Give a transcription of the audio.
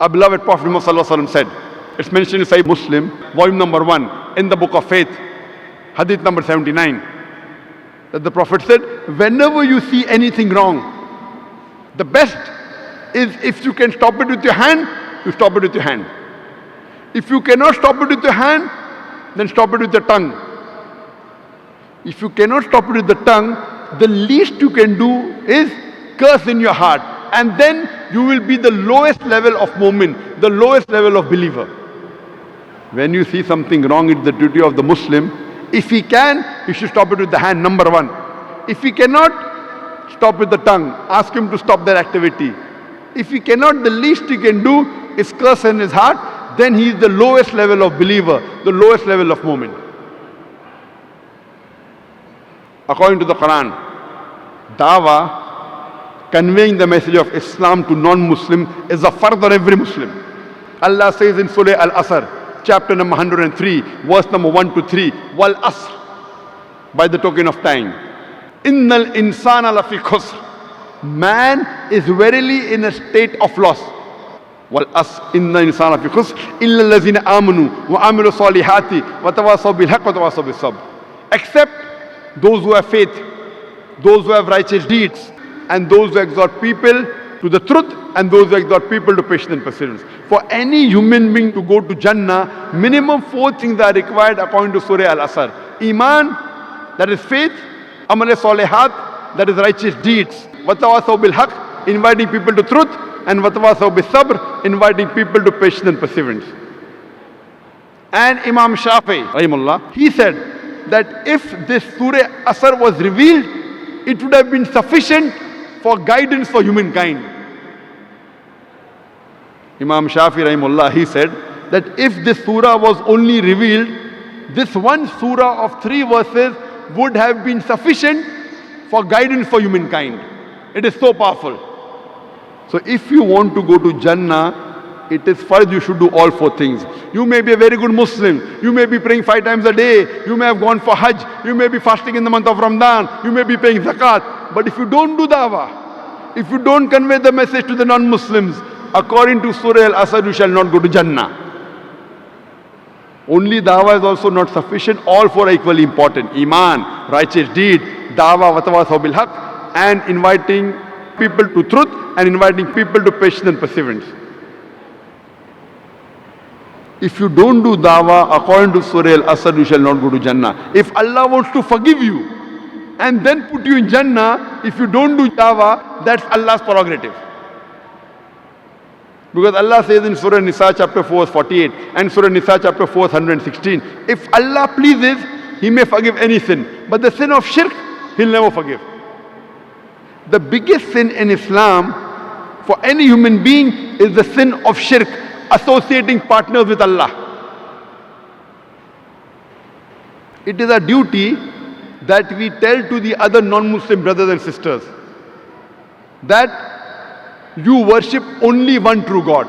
Our beloved Prophet Muhammad Sallallahu Alaihi Wasallam said, it's mentioned in Sahih Muslim, volume number 1, in the book of faith, hadith number 79, that the Prophet said, whenever you see anything wrong, the best is if you can stop it with your hand, you stop it with your hand. If you cannot stop it with your hand, then stop it with your tongue. If you cannot stop it with the tongue, the least you can do is curse in your heart. And then you will be the lowest level of mu'min, the lowest level of believer. When you see something wrong, it's the duty of the Muslim. If he can, he should stop it with the hand, number 1. If he cannot, stop with the tongue. Ask him to stop that activity. If he cannot, the least he can do is curse in his heart, then he is the lowest level of believer, the lowest level of mu'min. According to the Quran, dawah, conveying the message of Islam to non-Muslim, is a fard on every Muslim. Allah says in Surah Al-Asr, chapter number 103, verse number 1 to 3, Wal Asr, by the token of time. Innal insana lafi khusr. Man is verily in a state of loss. Wal Asr, innal insana lafi khusr, illa allazina amanu wa amilu salihati wa tawasaw bil haqq wa tawasaw bis sabr. Except those who have faith, those who have righteous deeds, and those who exhort people to the truth, and those who exhort people to patience and perseverance. For any human being to go to Jannah, minimum 4 things are required according to Surah Al-Asr. Iman, that is faith. Amal salihat, that is righteous deeds. Watawasaw bil haqq, inviting people to truth. And watawasaw bis sabr, inviting people to patience and perseverance. And Imam Shafi, rahimahullah, he said that if this Surah Asr was revealed, it would have been sufficient for guidance for humankind. Imam Shafi rahimahullah, he said that if this surah was only revealed, this one surah of 3 verses would have been sufficient for guidance for humankind. It is so powerful. So if you want to go to Jannah, it is first you should do all 4 things. You may be a very good Muslim. You may be praying 5 times a day. You may have gone for Hajj. You may be fasting in the month of Ramadan. You may be paying zakat. But if you don't do dawah, if you don't convey the message to the non-Muslims, according to Surah Al-Asr, you shall not go to Jannah. Only dawah is also not sufficient. All 4 are equally important. Iman, righteous deed, dawah, watawasaw bil haqq, and inviting people to truth, and inviting people to patience and perseverance. If you don't do dawah according to Surah Al-Asr, you shall not go to Jannah. If Allah wants to forgive you and then put you in Jannah, if you don't do dawah, that's Allah's prerogative. Because Allah says in Surah Nisa chapter 4 verse 48 and Surah Nisa chapter 4 verse 116, if Allah pleases, He may forgive any sin. But the sin of shirk, He'll never forgive. The biggest sin in Islam for any human being is the sin of shirk, associating partners with Allah. It is a duty that we tell to the other non-Muslim brothers and sisters that you worship only one true God.